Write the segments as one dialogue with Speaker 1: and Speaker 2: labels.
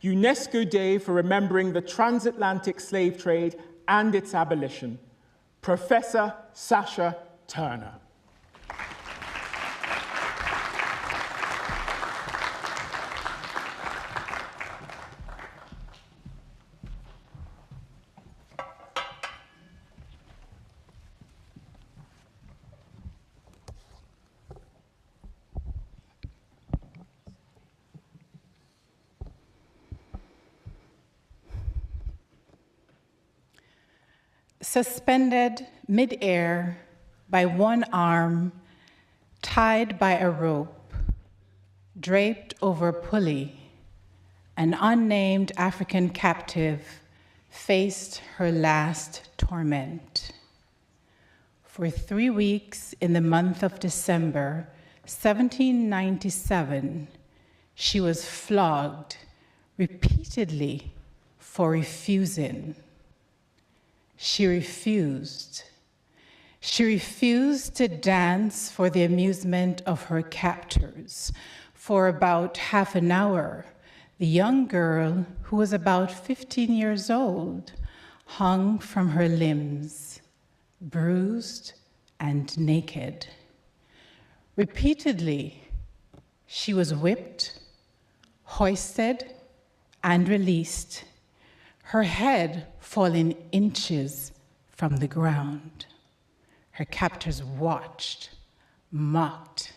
Speaker 1: UNESCO Day for remembering the transatlantic slave trade and its abolition, Professor Sasha Turner.
Speaker 2: Suspended mid-air by one arm, tied by a rope, draped over a pulley, an unnamed African captive faced her last torment. For 3 weeks in the month of December 1797, she was flogged repeatedly for refusing. She refused. She refused to dance for the amusement of her captors. For about half an hour, the young girl, who was about 15 years old, hung from her limbs, bruised and naked. Repeatedly, she was whipped, hoisted, and released, her head falling inches from the ground. Her captors watched, mocked,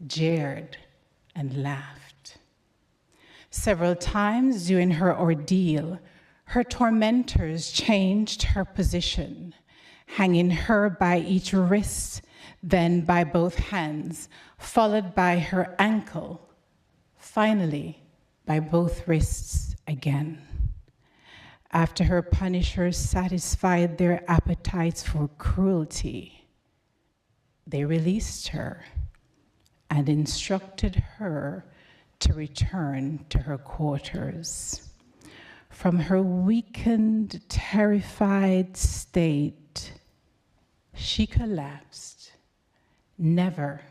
Speaker 2: jeered, and laughed. Several times during her ordeal, her tormentors changed her position, hanging her by each wrist, then by both hands, followed by her ankle, finally by both wrists again. After her punishers satisfied their appetites for cruelty, they released her and instructed her to return to her quarters. From her weakened, terrified state, she collapsed, never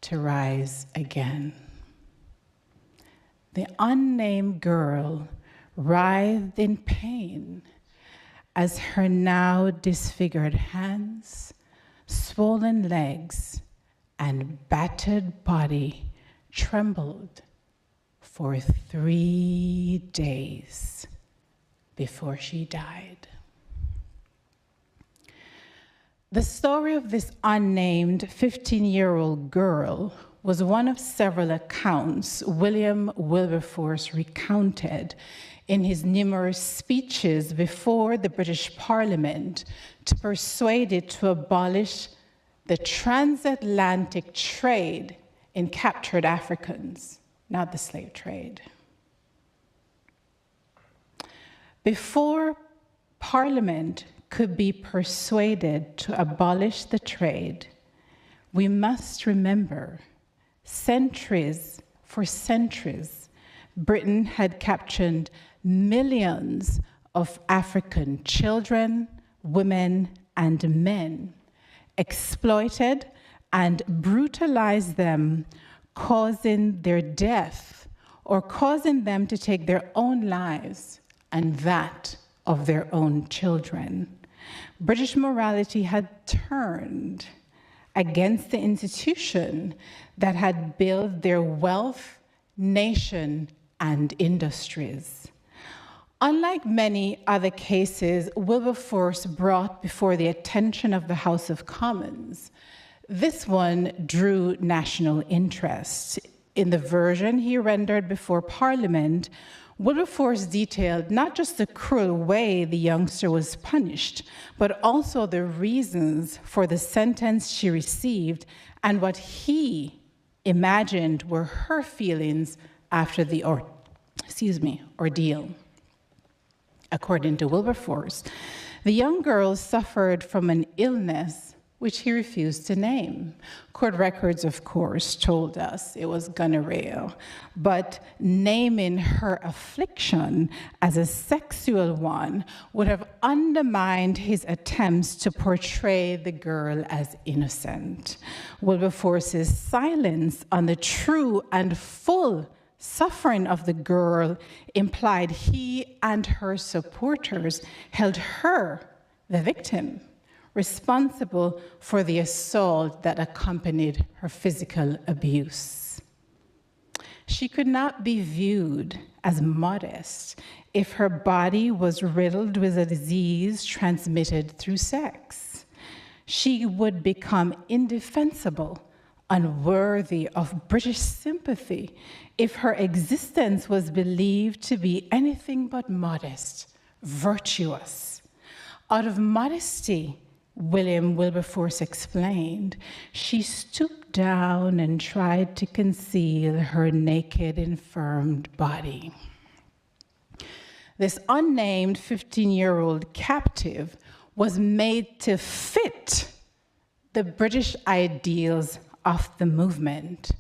Speaker 2: to rise again. The unnamed girl writhed in pain as her now disfigured hands, swollen legs, and battered body trembled for 3 days before she died. The story of this unnamed 15-year-old girl was one of several accounts William Wilberforce recounted in his numerous speeches before the British Parliament to persuade it to abolish the transatlantic trade in captured Africans, not the slave trade. Before Parliament could be persuaded to abolish the trade, we must remember for centuries, Britain had captured millions of African children, women, and men, exploited and brutalized them, causing their death or causing them to take their own lives and that of their own children. British morality had turned against the institution that had built their wealth, nation, and industries. Unlike many other cases Wilberforce brought before the attention of the House of Commons, this one drew national interest. In the version he rendered before Parliament, Wilberforce detailed not just the cruel way the youngster was punished, but also the reasons for the sentence she received and what he imagined were her feelings after the ordeal. According to Wilberforce, the young girl suffered from an illness which he refused to name. Court records, of course, told us it was gonorrhea, but naming her affliction as a sexual one would have undermined his attempts to portray the girl as innocent. Wilberforce's silence on the true and full suffering of the girl implied he and her supporters held her, the victim, responsible for the assault that accompanied her physical abuse. She could not be viewed as modest if her body was riddled with a disease transmitted through sex. She would become indefensible, unworthy of British sympathy if her existence was believed to be anything but modest, virtuous. Out of modesty, William Wilberforce explained, she stooped down and tried to conceal her naked, infirmed body. This unnamed 15-year-old captive was made to fit the British ideals of the movement.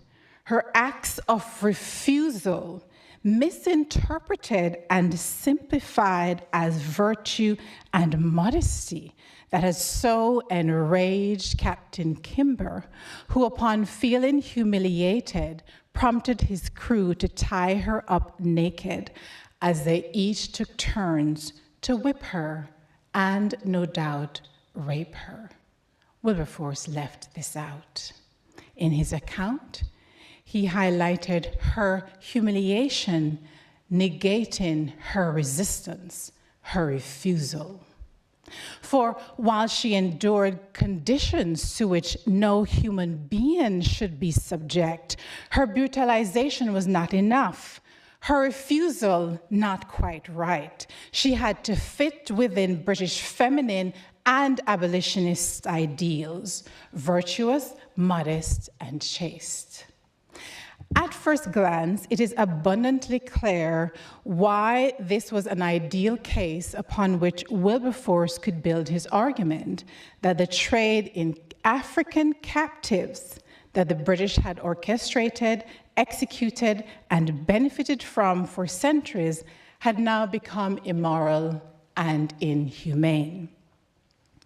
Speaker 2: Her acts of refusal, misinterpreted and simplified as virtue and modesty, that had so enraged Captain Kimber, who upon feeling humiliated, prompted his crew to tie her up naked as they each took turns to whip her and, no doubt, rape her. Wilberforce left this out. In his account, he highlighted her humiliation, negating her resistance, her refusal. For while she endured conditions to which no human being should be subject, her brutalization was not enough. Her refusal, not quite right. She had to fit within British feminine and abolitionist ideals, virtuous, modest, and chaste. At first glance, it is abundantly clear why this was an ideal case upon which Wilberforce could build his argument that the trade in African captives that the British had orchestrated, executed, and benefited from for centuries had now become immoral and inhumane.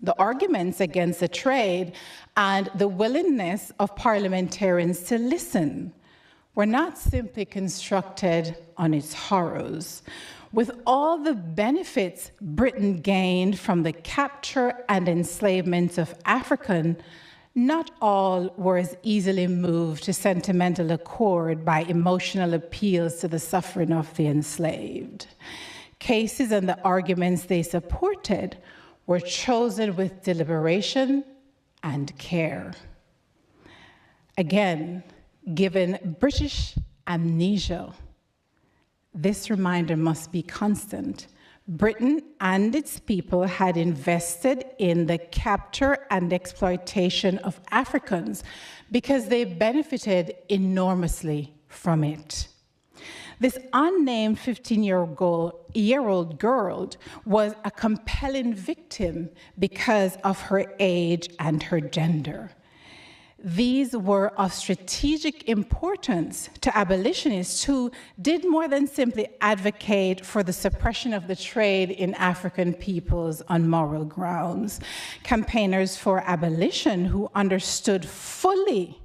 Speaker 2: The arguments against the trade and the willingness of parliamentarians to listen were not simply constructed on its horrors. With all the benefits Britain gained from the capture and enslavement of African, not all were as easily moved to sentimental accord by emotional appeals to the suffering of the enslaved. Cases and the arguments they supported were chosen with deliberation and care. Again, given British amnesia, this reminder must be constant. Britain and its people had invested in the capture and exploitation of Africans because they benefited enormously from it. This unnamed 15-year-old girl was a compelling victim because of her age and her gender. These were of strategic importance to abolitionists who did more than simply advocate for the suppression of the trade in African peoples on moral grounds. Campaigners for abolition who understood fully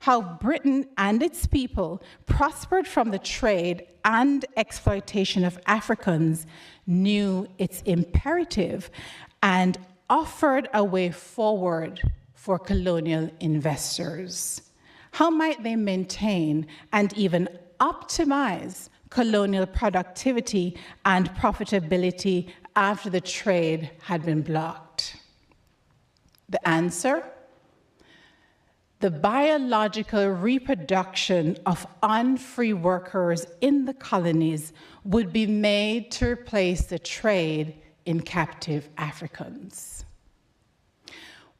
Speaker 2: how Britain and its people prospered from the trade and exploitation of Africans knew its imperative and offered a way forward for colonial investors. How might they maintain and even optimize colonial productivity and profitability after the trade had been blocked? The answer? The biological reproduction of unfree workers in the colonies would be made to replace the trade in captive Africans.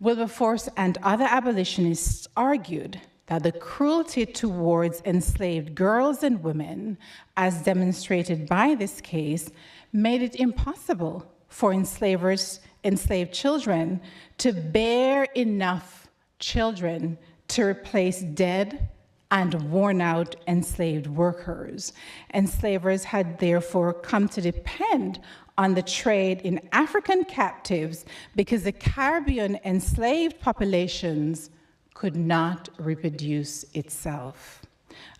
Speaker 2: Wilberforce and other abolitionists argued that the cruelty towards enslaved girls and women, as demonstrated by this case, made it impossible for enslaved children to bear enough children to replace dead and worn-out enslaved workers. Enslavers had therefore come to depend on the trade in African captives because the Caribbean enslaved populations could not reproduce itself.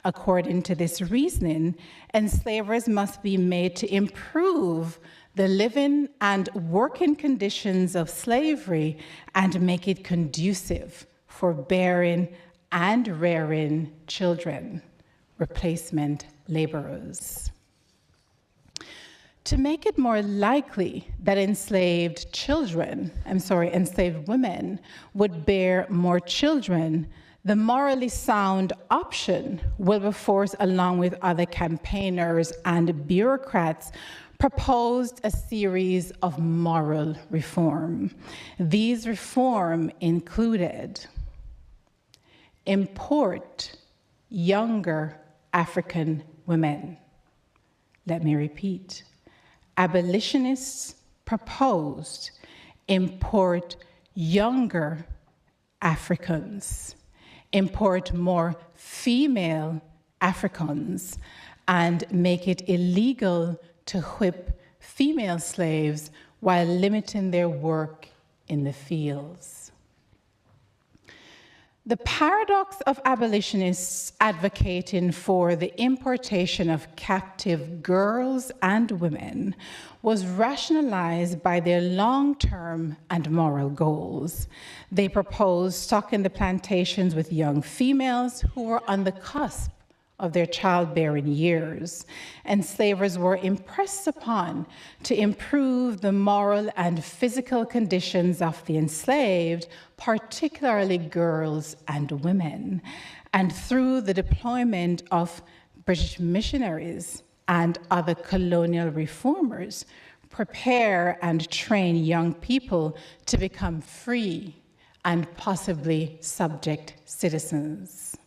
Speaker 2: According to this reasoning, enslavers must be made to improve the living and working conditions of slavery and make it conducive for bearing and rearing children, replacement laborers. To make it more likely that enslaved women would bear more children, the morally sound option, Wilberforce, along with other campaigners and bureaucrats, proposed a series of moral reform. These reform included import younger African women. Let me repeat. Abolitionists proposed import younger Africans, import more female Africans, and make it illegal to whip female slaves while limiting their work in the fields. The paradox of abolitionists advocating for the importation of captive girls and women was rationalized by their long-term and moral goals. They proposed stocking the plantations with young females who were on the cusp of their childbearing years. Enslavers were impressed upon to improve the moral and physical conditions of the enslaved, particularly girls and women. And through the deployment of British missionaries and other colonial reformers, prepare and train young people to become free and possibly subject citizens.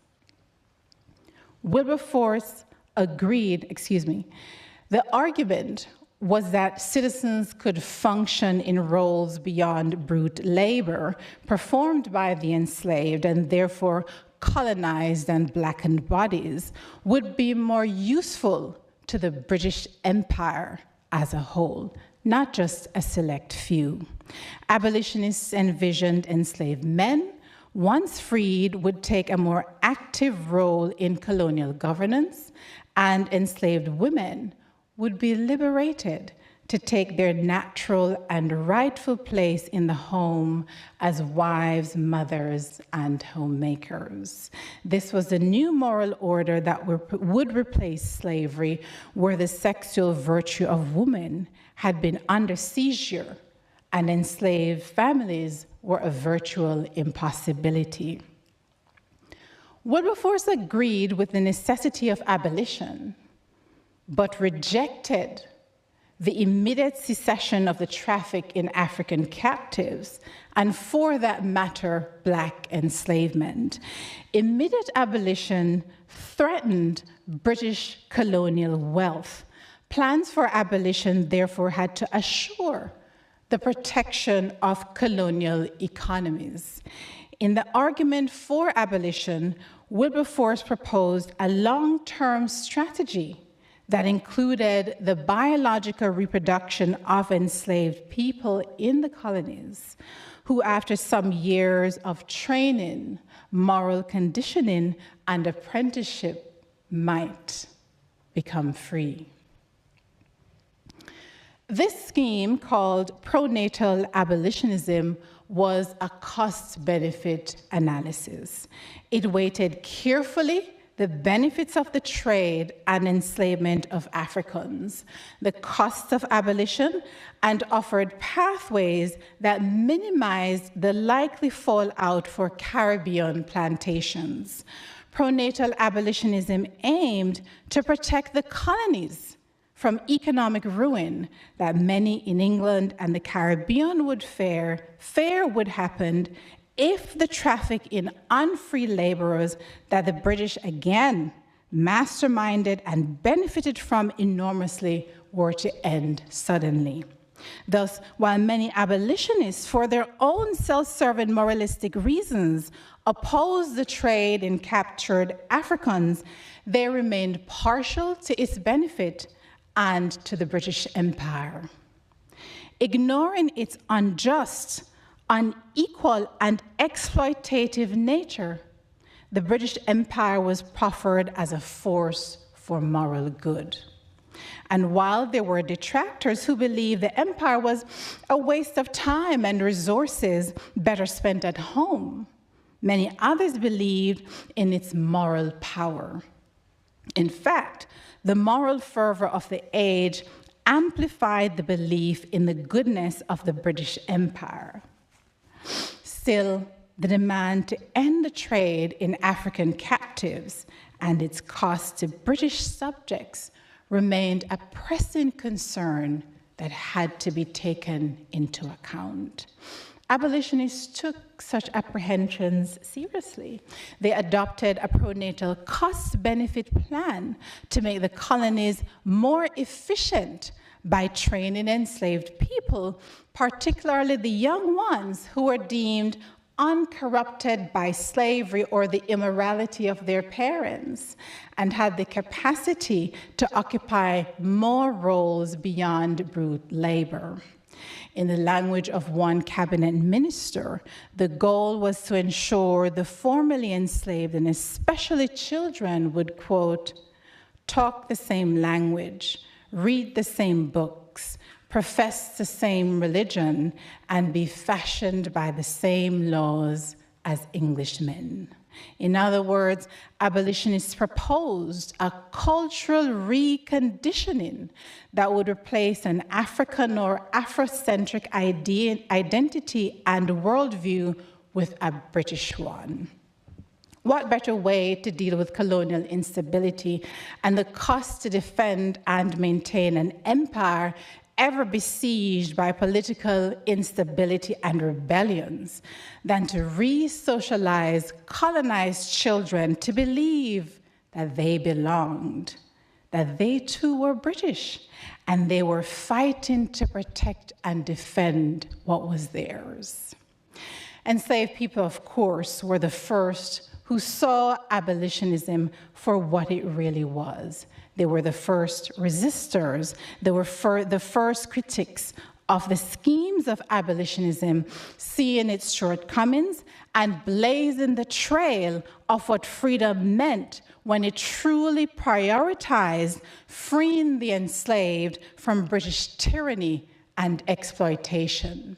Speaker 2: Wilberforce agreed, the argument was that citizens could function in roles beyond brute labor performed by the enslaved and therefore colonized and blackened bodies would be more useful to the British Empire as a whole, not just a select few. Abolitionists envisioned enslaved men, once freed, would take a more active role in colonial governance, and enslaved women would be liberated to take their natural and rightful place in the home as wives, mothers, and homemakers. This was a new moral order that would replace slavery, where the sexual virtue of women had been under seizure and enslaved families were a virtual impossibility. Wilberforce agreed with the necessity of abolition, but rejected the immediate cessation of the traffic in African captives, and for that matter, Black enslavement. Immediate abolition threatened British colonial wealth. Plans for abolition therefore had to assure the protection of colonial economies. In the argument for abolition, Wilberforce proposed a long-term strategy that included the biological reproduction of enslaved people in the colonies, who after some years of training, moral conditioning, and apprenticeship might become free. This scheme, called pronatal abolitionism, was a cost-benefit analysis. It weighted carefully the benefits of the trade and enslavement of Africans, the costs of abolition, and offered pathways that minimized the likely fallout for Caribbean plantations. Pronatal abolitionism aimed to protect the colonies from economic ruin that many in England and the Caribbean would fear would happen if the traffic in unfree laborers that the British again masterminded and benefited from enormously were to end suddenly. Thus, while many abolitionists, for their own self-serving moralistic reasons, opposed the trade in captured Africans, they remained partial to its benefit and to the British Empire. Ignoring its unjust, unequal, and exploitative nature, the British Empire was proffered as a force for moral good. And while there were detractors who believed the empire was a waste of time and resources better spent at home, many others believed in its moral power. In fact, the moral fervor of the age amplified the belief in the goodness of the British Empire. Still, the demand to end the trade in African captives and its cost to British subjects remained a pressing concern that had to be taken into account. Abolitionists took such apprehensions seriously. They adopted a pronatal cost-benefit plan to make the colonies more efficient by training enslaved people, particularly the young ones who were deemed uncorrupted by slavery or the immorality of their parents, and had the capacity to occupy more roles beyond brute labor. In the language of one cabinet minister, the goal was to ensure the formerly enslaved, and especially children, would, quote, talk the same language, read the same books, profess the same religion, and be fashioned by the same laws as Englishmen. In other words, abolitionists proposed a cultural reconditioning that would replace an African or Afrocentric identity and worldview with a British one. What better way to deal with colonial instability and the cost to defend and maintain an empire ever besieged by political instability and rebellions than to re-socialize colonized children to believe that they belonged, that they too were British, and they were fighting to protect and defend what was theirs. Enslaved people, of course, were the first who saw abolitionism for what it really was. They were the first resistors. They were the first critics of the schemes of abolitionism, seeing its shortcomings and blazing the trail of what freedom meant when it truly prioritized freeing the enslaved from British tyranny and exploitation.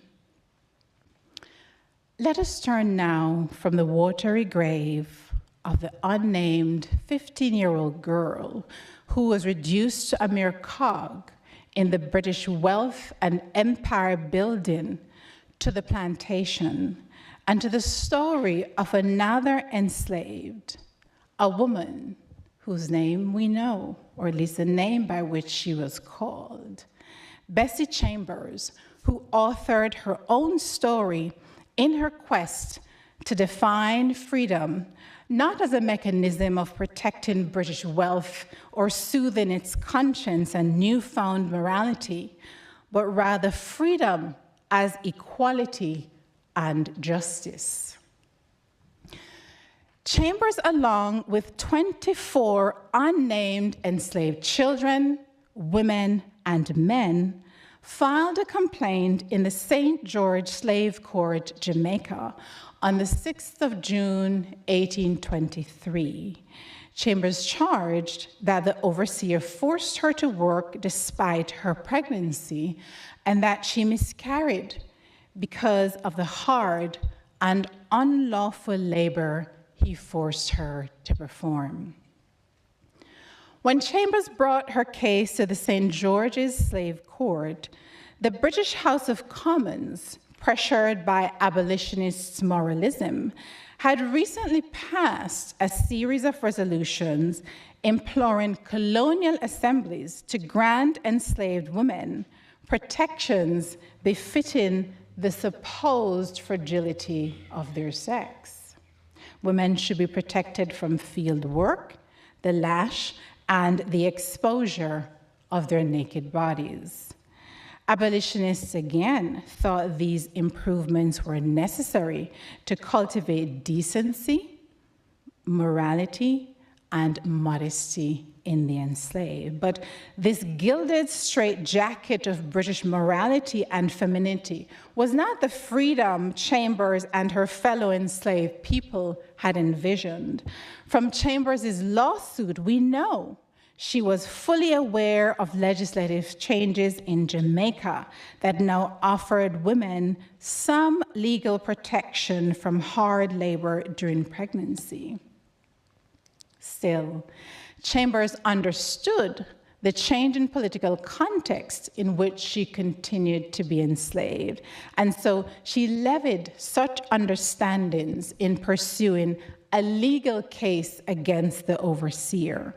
Speaker 2: Let us turn now from the watery grave of the unnamed 15-year-old girl who was reduced to a mere cog in the British wealth and empire building, to the plantation, and to the story of another enslaved, a woman whose name we know, or at least the name by which she was called. Bessie Chambers, who authored her own story in her quest to define freedom, not as a mechanism of protecting British wealth or soothing its conscience and newfound morality, but rather freedom as equality and justice. Chambers, along with 24 unnamed enslaved children, women, and men, filed a complaint in the St. George Slave Court, Jamaica, on the 6th of June, 1823. Chambers charged that the overseer forced her to work despite her pregnancy and that she miscarried because of the hard and unlawful labor he forced her to perform. When Chambers brought her case to the St. George's Slave Court, the British House of Commons, pressured by abolitionists' moralism, had recently passed a series of resolutions imploring colonial assemblies to grant enslaved women protections befitting the supposed fragility of their sex. Women should be protected from field work, the lash, and the exposure of their naked bodies. Abolitionists again thought these improvements were necessary to cultivate decency, morality, and modesty in the enslaved. But this gilded straitjacket of British morality and femininity was not the freedom Chambers and her fellow enslaved people had envisioned. From Chambers' lawsuit, we know she was fully aware of legislative changes in Jamaica that now offered women some legal protection from hard labor during pregnancy. Still, Chambers understood the change in political context in which she continued to be enslaved, and so she levied such understandings in pursuing a legal case against the overseer.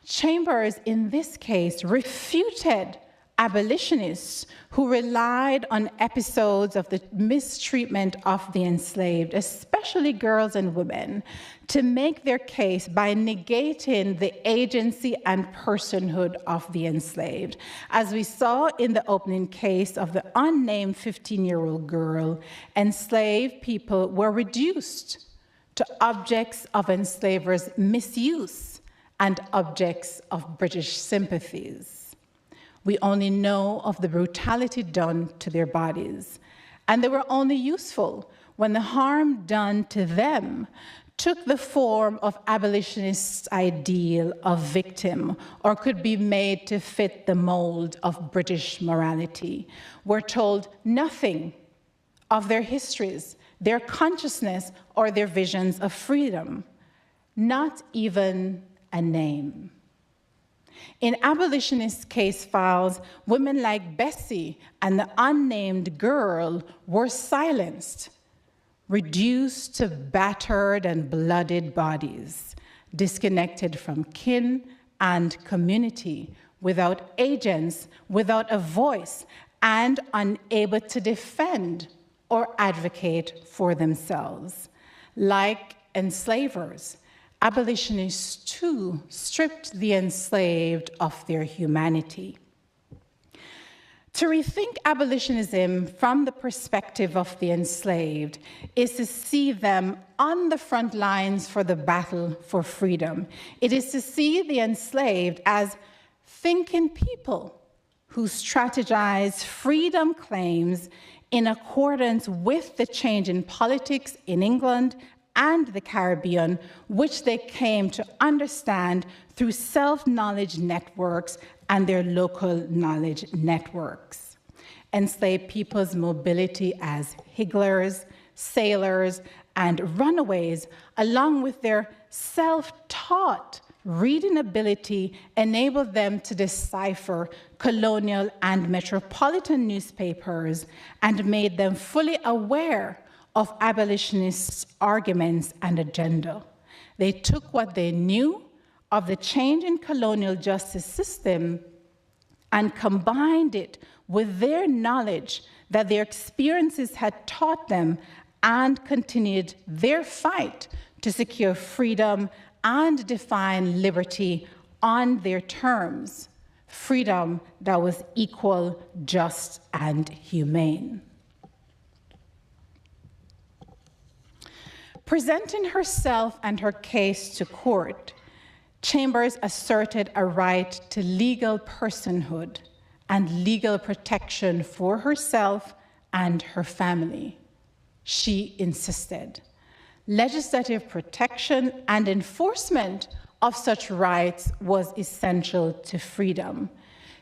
Speaker 2: Chambers, in this case, refuted abolitionists who relied on episodes of the mistreatment of the enslaved, especially girls and women, to make their case by negating the agency and personhood of the enslaved. As we saw in the opening case of the unnamed 15-year-old girl, enslaved people were reduced to objects of enslavers' misuse and objects of British sympathies. We only know of the brutality done to their bodies, and they were only useful when the harm done to them took the form of abolitionist ideal of victim or could be made to fit the mold of British morality. We're told nothing of their histories, their consciousness, or their visions of freedom, not even a name. In abolitionist case files, women like Bessie and the unnamed girl were silenced, reduced to battered and bloodied bodies, disconnected from kin and community, without agents, without a voice, and unable to defend or advocate for themselves. Like enslavers, abolitionists too stripped the enslaved of their humanity. To rethink abolitionism from the perspective of the enslaved is to see them on the front lines for the battle for freedom. It is to see the enslaved as thinking people who strategize freedom claims in accordance with the change in politics in England and the Caribbean, which they came to understand through self-knowledge networks and their local knowledge networks. Enslaved people's mobility as higglers, sailors, and runaways, along with their self-taught reading ability, enabled them to decipher colonial and metropolitan newspapers and made them fully aware of abolitionists' arguments and agenda. They took what they knew of the change in colonial justice system and combined it with their knowledge that their experiences had taught them and continued their fight to secure freedom and define liberty on their terms, freedom that was equal, just, and humane. Presenting herself and her case to court, Chambers asserted a right to legal personhood and legal protection for herself and her family. She insisted. Legislative protection and enforcement of such rights was essential to freedom.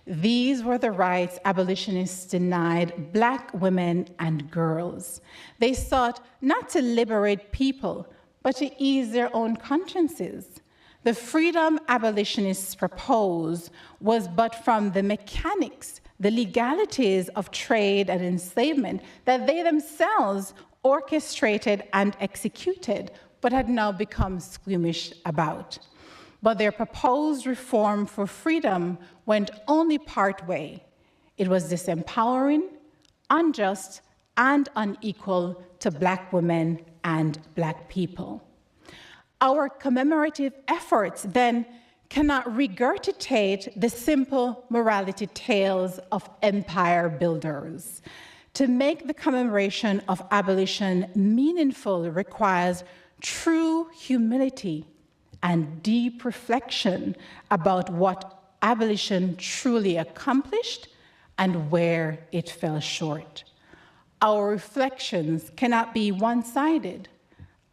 Speaker 2: These were the rights abolitionists denied Black women and girls. They sought not to liberate people, but to ease their own consciences. The freedom abolitionists proposed was but from the mechanics, the legalities of trade and enslavement that they themselves orchestrated and executed, but had now become squeamish about. But their proposed reform for freedom went only part way. It was disempowering, unjust, and unequal to Black women and Black people. Our commemorative efforts then cannot regurgitate the simple morality tales of empire builders. To make the commemoration of abolition meaningful requires true humility and deep reflection about what abolition truly accomplished and where it fell short. Our reflections cannot be one-sided.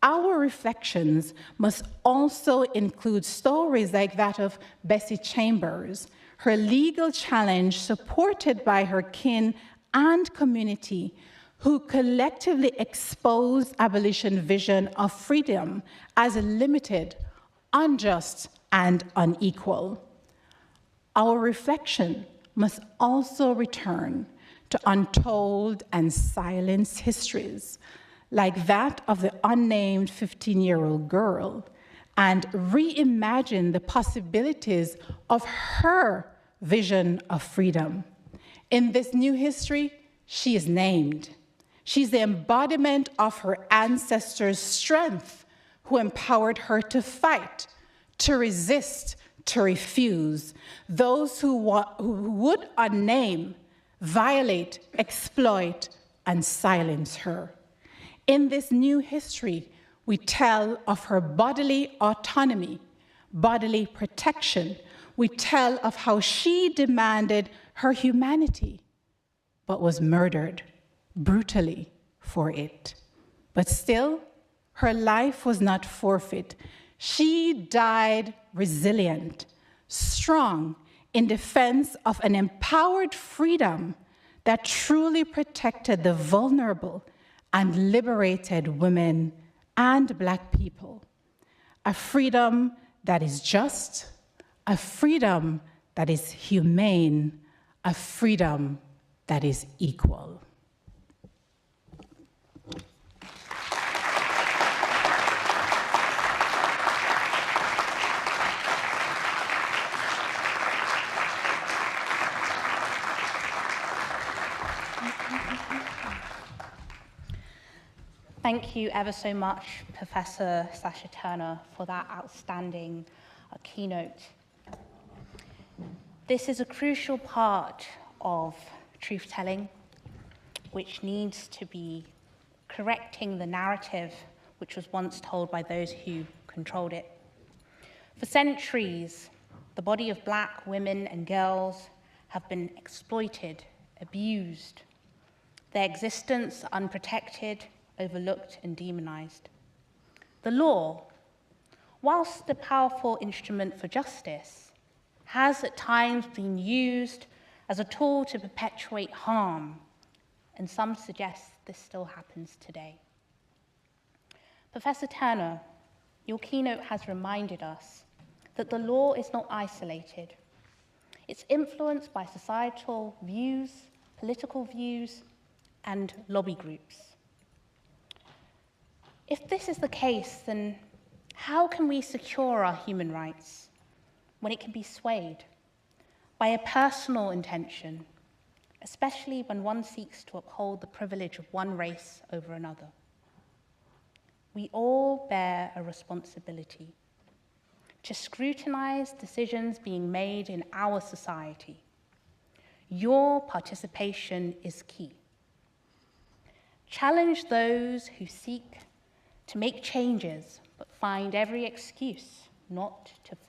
Speaker 2: Our reflections must also include stories like that of Bessie Chambers, her legal challenge supported by her kin and community, who collectively exposed abolition vision of freedom as limited, unjust, and unequal. Our reflection must also return to untold and silenced histories, like that of the unnamed 15-year-old girl, and reimagine the possibilities of her vision of freedom. In this new history, she is named. She's the embodiment of her ancestors' strength, who empowered her to fight, to resist, to refuse, those who would unname, violate, exploit, and silence her. In this new history, we tell of her bodily autonomy, bodily protection. We tell of how she demanded her humanity, but was murdered brutally for it. But still, her life was not forfeit. She died resilient, strong, in defense of an empowered freedom that truly protected the vulnerable and liberated women and Black people. A freedom that is just, a freedom that is humane, a freedom that is equal.
Speaker 3: Thank you ever so much, Professor Sasha Turner, for that outstanding keynote. This is a crucial part of truth-telling, which needs to be correcting the narrative which was once told by those who controlled it. For centuries, the body of Black women and girls have been exploited, abused, their existence unprotected, overlooked, and demonized. The law, whilst a powerful instrument for justice, has at times been used as a tool to perpetuate harm, and some suggest this still happens today. Professor Turner, your keynote has reminded us that the law is not isolated. It's influenced by societal views, political views, and lobby groups. If this is the case, then how can we secure our human rights when it can be swayed by a personal intention, especially when one seeks to uphold the privilege of one race over another? We all bear a responsibility to scrutinize decisions being made in our society. Your participation is key. Challenge those who seek to make changes but find every excuse not to fully